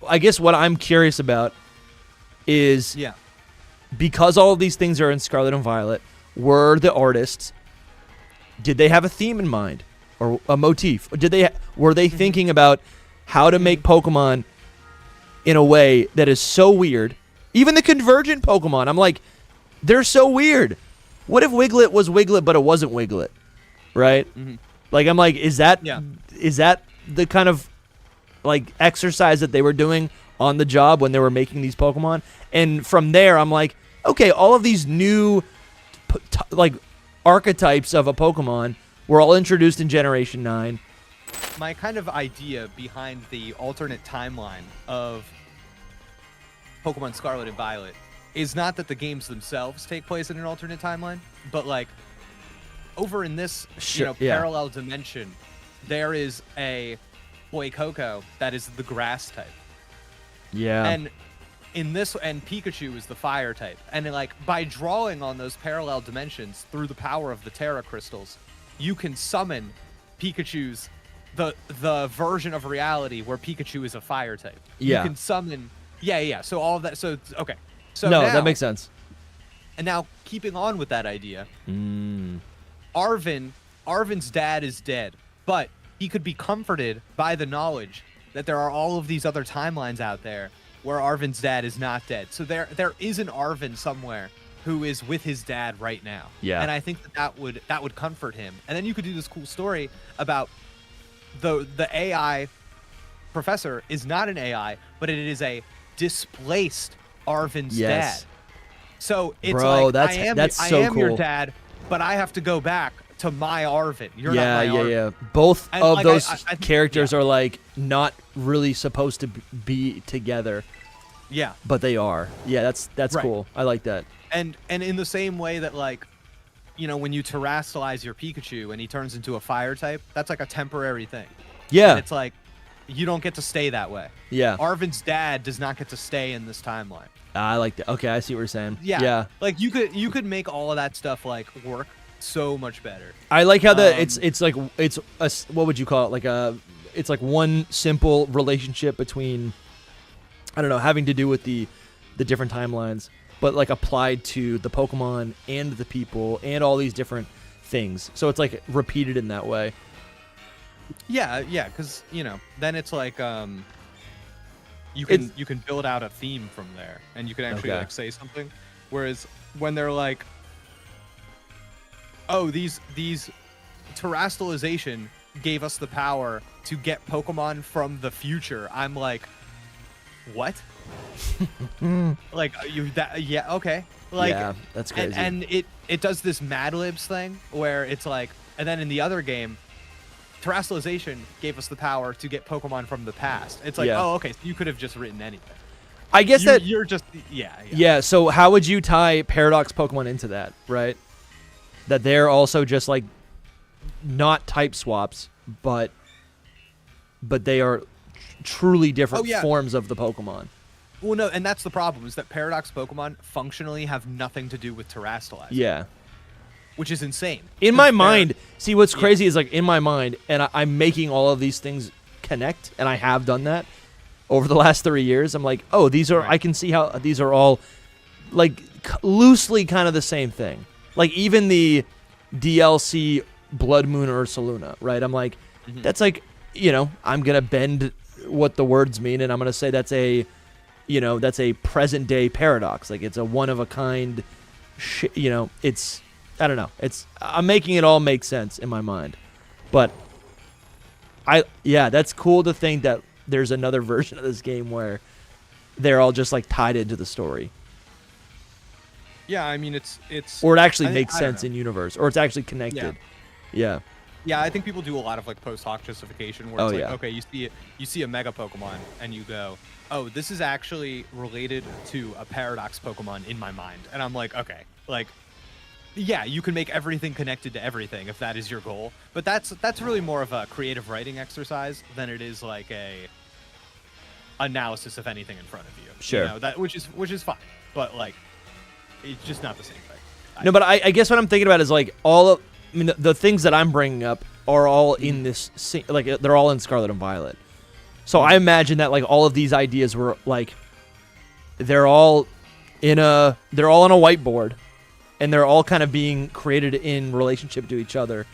I guess what I'm curious about is because all of these things are in Scarlet and Violet, were the artists, did they have a theme in mind or a motif? Were they thinking about how to make Pokemon in a way that is so weird? Even the convergent Pokemon, I'm like, they're so weird. What if Wiglet was Wiglet but it wasn't Wiglet, right? Like, I'm like, is that the kind of like exercise that they were doing on the job when they were making these Pokemon? And from there, I'm like, okay, all of these new like archetypes of a Pokemon were all introduced in Generation 9. My kind of idea behind the alternate timeline of Pokemon Scarlet and Violet is not that the games themselves take place in an alternate timeline, but like over in this parallel dimension, there is a Boy-Coco that is the grass type. Yeah. And in this, and Pikachu is the fire type. And like by drawing on those parallel dimensions through the power of the Terra crystals, you can summon Pikachu's the version of reality where Pikachu is a fire type. Yeah. You can summon so all of that, so okay. So no, now, that makes sense. And now keeping on with that idea, Arvin's dad is dead, but he could be comforted by the knowledge that there are all of these other timelines out there where Arvin's dad is not dead. So there is an Arvin somewhere who is with his dad right now. Yeah. And I think that would comfort him. And then you could do this cool story about the AI professor is not an AI, but it is a displaced Arvin's dad. So it's I am your dad, but I have to go back to my Arvin. You're not my Arvin. Yeah. Both and of like, those I think, characters are like not really supposed to be together. Yeah. But they are. Yeah, that's Right. cool. I like that. And in the same way that like, you know, when you terrestrialize your Pikachu and he turns into a fire type, that's like a temporary thing. Yeah. And it's like you don't get to stay that way. Yeah. Arvin's dad does not get to stay in this timeline. I like that. Okay, I see what you're saying. Yeah. Like you could make all of that stuff like work so much better. I like how it's like it's a, what would you call it? Like it's like one simple relationship between, I don't know, having to do with the different timelines, but like applied to the Pokemon and the people and all these different things. So it's like repeated in that way. Yeah, because you know, then it's like you can build out a theme from there, and you can actually like say something. Whereas when they're like, oh, these terrestrialization gave us the power to get Pokemon from the future, I'm like, what? Like okay. Like, yeah, that's crazy. And it does this Mad Libs thing where it's like, and then in the other game, terrestrialization gave us the power to get Pokemon from the past. It's like, oh, okay, so you could have just written anything. I guess you're just yeah. So how would you tie Paradox Pokemon into that, right? That they're also just like not type swaps, but they are truly different forms of the Pokemon. Well, no, and that's the problem, is that Paradox Pokemon functionally have nothing to do with terrestrializing. Yeah. Which is insane. In my mind, see, what's crazy is like in my mind, and I'm making all of these things connect, and I have done that over the last 3 years. I'm like, oh, these are, I can see how these are all like loosely kind of the same thing. Like even the DLC Blood Moon Ursaluna, right? I'm like, that's like, you know, I'm going to bend what the words mean, and I'm going to say that's a, you know, that's a present day Paradox. Like it's a one of a kind, you know, it's, I don't know. I'm making it all make sense in my mind. But that's cool to think that there's another version of this game where they're all just like tied into the story. Yeah, I mean it's or it actually makes sense in universe, or it's actually connected. Yeah. Yeah, I think people do a lot of like post hoc justification where it's okay, you see a Mega Pokemon and you go, oh, this is actually related to a Paradox Pokemon in my mind. And I'm like, okay, like, yeah, you can make everything connected to everything if that is your goal. But that's really more of a creative writing exercise than it is like a analysis of anything in front of you. Sure. You know, that which is fine. But like, it's just not the same thing. No, but I guess what I'm thinking about is like the things that I'm bringing up are all in this, like they're all in Scarlet and Violet. So I imagine that like all of these ideas were like they're all on a whiteboard, and they're all kind of being created in relationship to each other.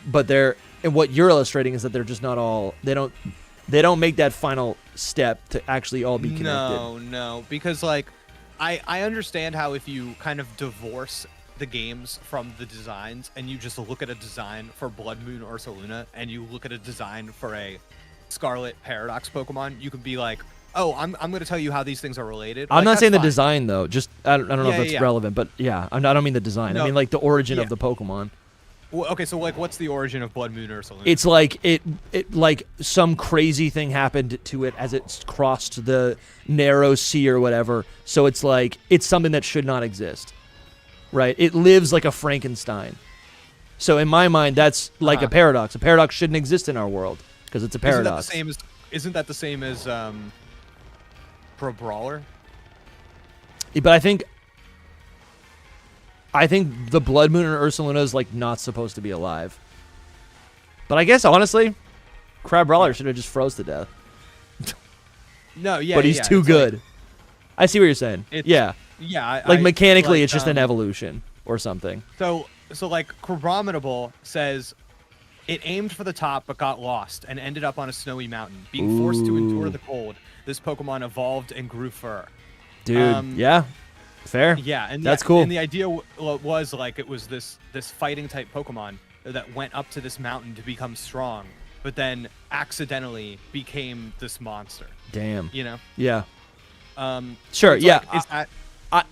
But and what you're illustrating is that they're just not all. They don't make that final step to actually all be connected. No, because like I understand how if you kind of divorce the games from the designs and you just look at a design for Blood Moon Ursaluna and you look at a design for a Scarlet Paradox Pokemon, you could be like, oh, I'm going to tell you how these things are related. I'm like, not saying the fine. design though. Just I don't know if that's relevant, but yeah, I don't mean the design. I mean like the origin of the Pokemon. Well, okay, so like, what's the origin of Blood Moon Ursaluna? It's like it like some crazy thing happened to it as it crossed the narrow sea or whatever. So it's like it's something that should not exist, right? It lives like a Frankenstein. So in my mind, that's like a paradox. A paradox shouldn't exist in our world because it's a paradox. Isn't that the same as Pro Brawler? But I think the Blood Moon and Ursaluna is like not supposed to be alive. But I guess honestly, Crab Brawler should have just froze to death. No, yeah, but he's too good. Like, I see what you're saying. Yeah, like mechanically, it's just an evolution or something. So like Chronometrable says, it aimed for the top but got lost and ended up on a snowy mountain, being forced to endure the cold. This Pokemon evolved and grew fur. Dude, yeah. Fair. Yeah, and that's cool. And the idea was like it was this fighting type Pokemon that went up to this mountain to become strong, but then accidentally became this monster. Damn. You know? Yeah. Sure. Yeah. Like, is that? I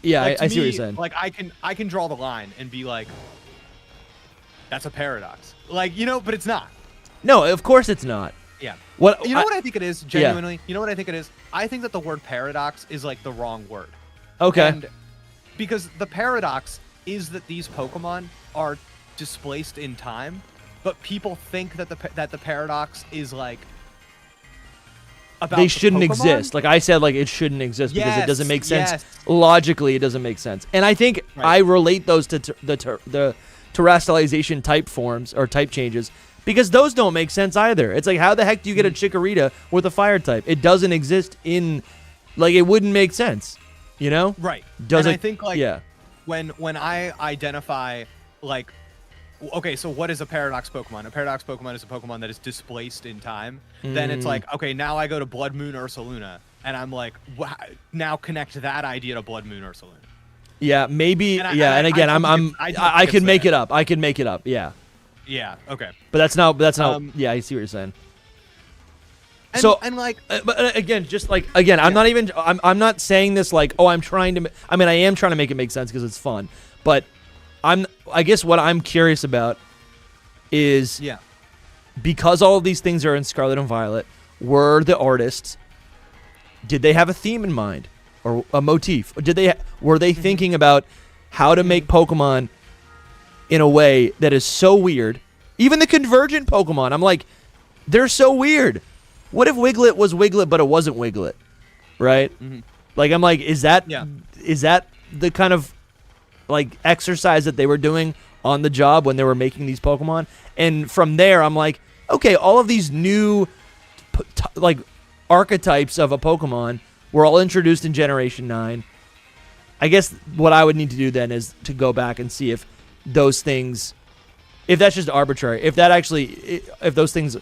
see what you're saying. Like I can draw the line and be like, that's a paradox. Like but it's not. No, of course it's not. Yeah. What what I think it is genuinely? Yeah. You know what I think it is? I think that the word paradox is like the wrong word. Okay. And because the paradox is that these Pokemon are displaced in time, but people think that the paradox is like about they shouldn't Pokemon? Exist. Like I said, like it shouldn't exist because it doesn't make sense. Yes. Logically, it doesn't make sense. And I think I relate those to the terrestrialization type forms or type changes because those don't make sense either. It's like how the heck do you get a Chikorita with a fire type? It doesn't exist in like it wouldn't make sense. You know? Right. Doesn't I think like when I identify like okay, so what is a paradox Pokemon? A paradox Pokemon is a Pokemon that is displaced in time. Then it's like, okay, now I go to Blood Moon Ursaluna and I'm like, now connect that idea to Blood Moon Ursaluna. Yeah, maybe and again I can make it up. I can make it up. Yeah. Yeah, okay. But that's not yeah, I see what you're saying. But again, I'm not saying this like, oh, I am trying to make it make sense because it's fun, but I guess what I'm curious about is because all of these things are in Scarlet and Violet, were the artists, did they have a theme in mind or a motif? Were they thinking about how to make Pokemon in a way that is so weird? Even the convergent Pokemon, I'm like, they're so weird. What if Wiglet was Wiglet, but it wasn't Wiglet, right? Mm-hmm. Like, I'm like, is that the kind of like exercise that they were doing on the job when they were making these Pokemon? And from there, I'm like, okay, all of these new like archetypes of a Pokemon were all introduced in Generation 9. I guess what I would need to do then is to go back and see if those things, if that's just arbitrary, if those things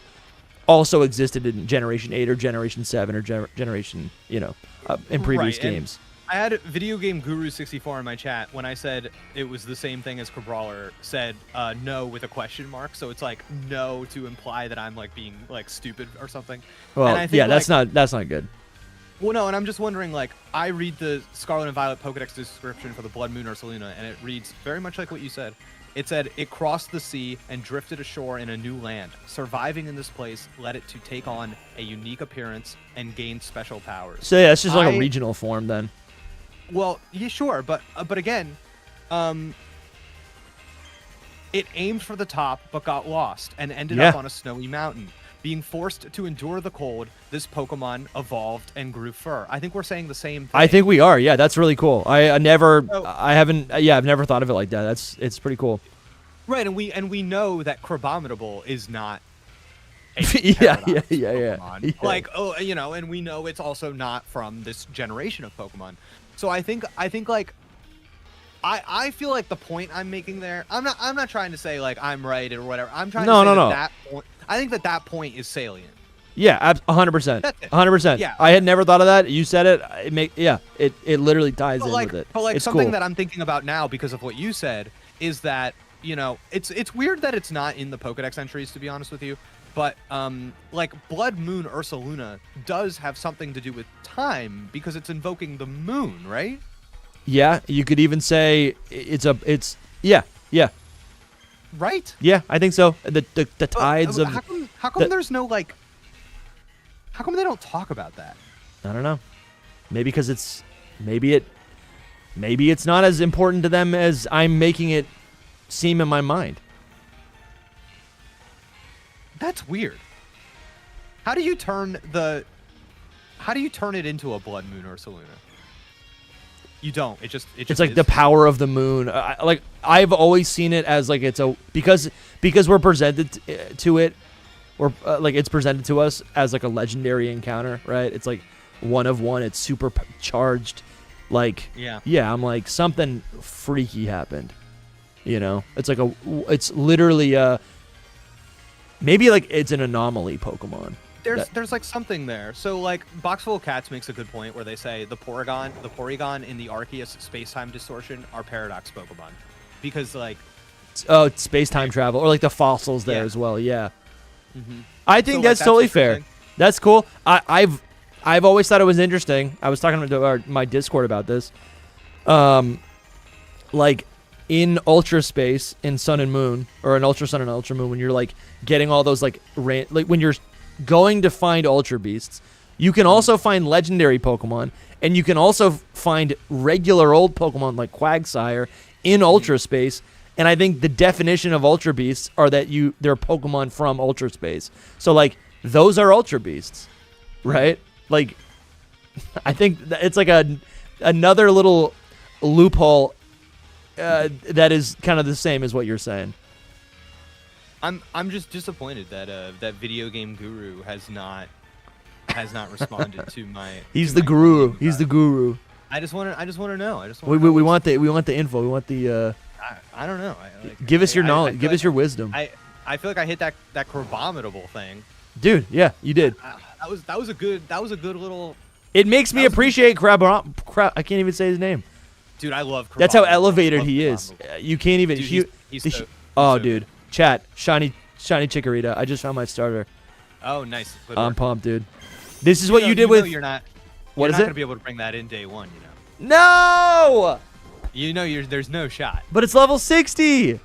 also existed in Generation 8 or Generation 7 or Generation, in previous games. I had Video Game Guru 64 in my chat when I said it was the same thing as Crabrawler said no with a question mark. So it's like no to imply that I'm like being like stupid or something. Well, and I think, that's not good. Well, no, and I'm just wondering, like, I read the Scarlet and Violet Pokedex description for the Blood Moon Ursaluna, and it reads very much like what you said. It said, it crossed the sea and drifted ashore in a new land. Surviving in this place led it to take on a unique appearance and gain special powers. So yeah, it's just like a regional form then. Well, yeah, sure, but again, it aimed for the top but got lost and ended up on a snowy mountain. Being forced to endure the cold, this Pokemon evolved and grew fur. I think we're saying the same thing. I think we are. Yeah, that's really cool. I've never thought of it like that. It's pretty cool. Right, and we know that Crabominable is not Yeah. Pokemon. Like, and we know it's also not from this generation of Pokemon. So I think like I feel like the point I'm making there, I'm not trying to say like I'm right or whatever. I'm trying to say that point, I think that point is salient. Yeah, 100%. 100%. Yeah. I had never thought of that. You said it. It literally ties in with it. But like it's something cool. that I'm thinking about now because of what you said is that, it's weird that it's not in the Pokedex entries, to be honest with you. But like Blood Moon Ursaluna does have something to do with time because it's invoking the moon, right? Yeah, you could even say yeah. Right? Yeah, I think so. The tides of how come there's no like how come they don't talk about that? I don't know. Maybe because maybe it's not as important to them as I'm making it seem in my mind. That's weird. How do you turn it into a Blood Moon Ursaluna? You don't. It's like the power of the moon. Like I've always seen it as like because we're presented to it, or like it's presented to us as like a legendary encounter, right? It's like one of one. It's super charged. Like yeah. I'm like something freaky happened. It's like it's literally maybe like it's an anomaly Pokemon. There's like something there. So like Boxful of Cats makes a good point where they say the Porygon in the Arceus space-time distortion are Paradox Pokemon. Because like it's space-time travel, or like the fossils there as well, yeah. Mm-hmm. I think that's totally fair. That's cool. I've always thought it was interesting. I was talking to my Discord about this. Like in Ultra Space, in Sun and Moon, or in Ultra Sun and Ultra Moon, when you're like getting all those like when you're going to find Ultra Beasts, you can also find legendary Pokemon, and you can also find regular old Pokemon like Quagsire in Ultra Space. And I think the definition of Ultra Beasts are that they're Pokemon from Ultra Space. So like those are Ultra Beasts, right? Like I think it's like another little loophole that is kind of the same as what you're saying. I'm just disappointed that that video game guru has not responded to my. He's the guru. He's the guru. I just want to know. We want the info. We want the. I don't know. Give us your knowledge. Give us your wisdom. I feel like I hit that Crabominable thing. Dude, yeah, you did. That was a good little. It makes me appreciate Crab. I can't even say his name. Dude, I love Crabominable. That's how elevated he is. You can't even. Dude, dude. Chat, shiny Chikorita. I just found my starter. Oh, nice. I'm pumped, dude. This is what you did with. You're not. What is it? You're not gonna be able to bring that in day one. No. There's no shot. But it's level 60.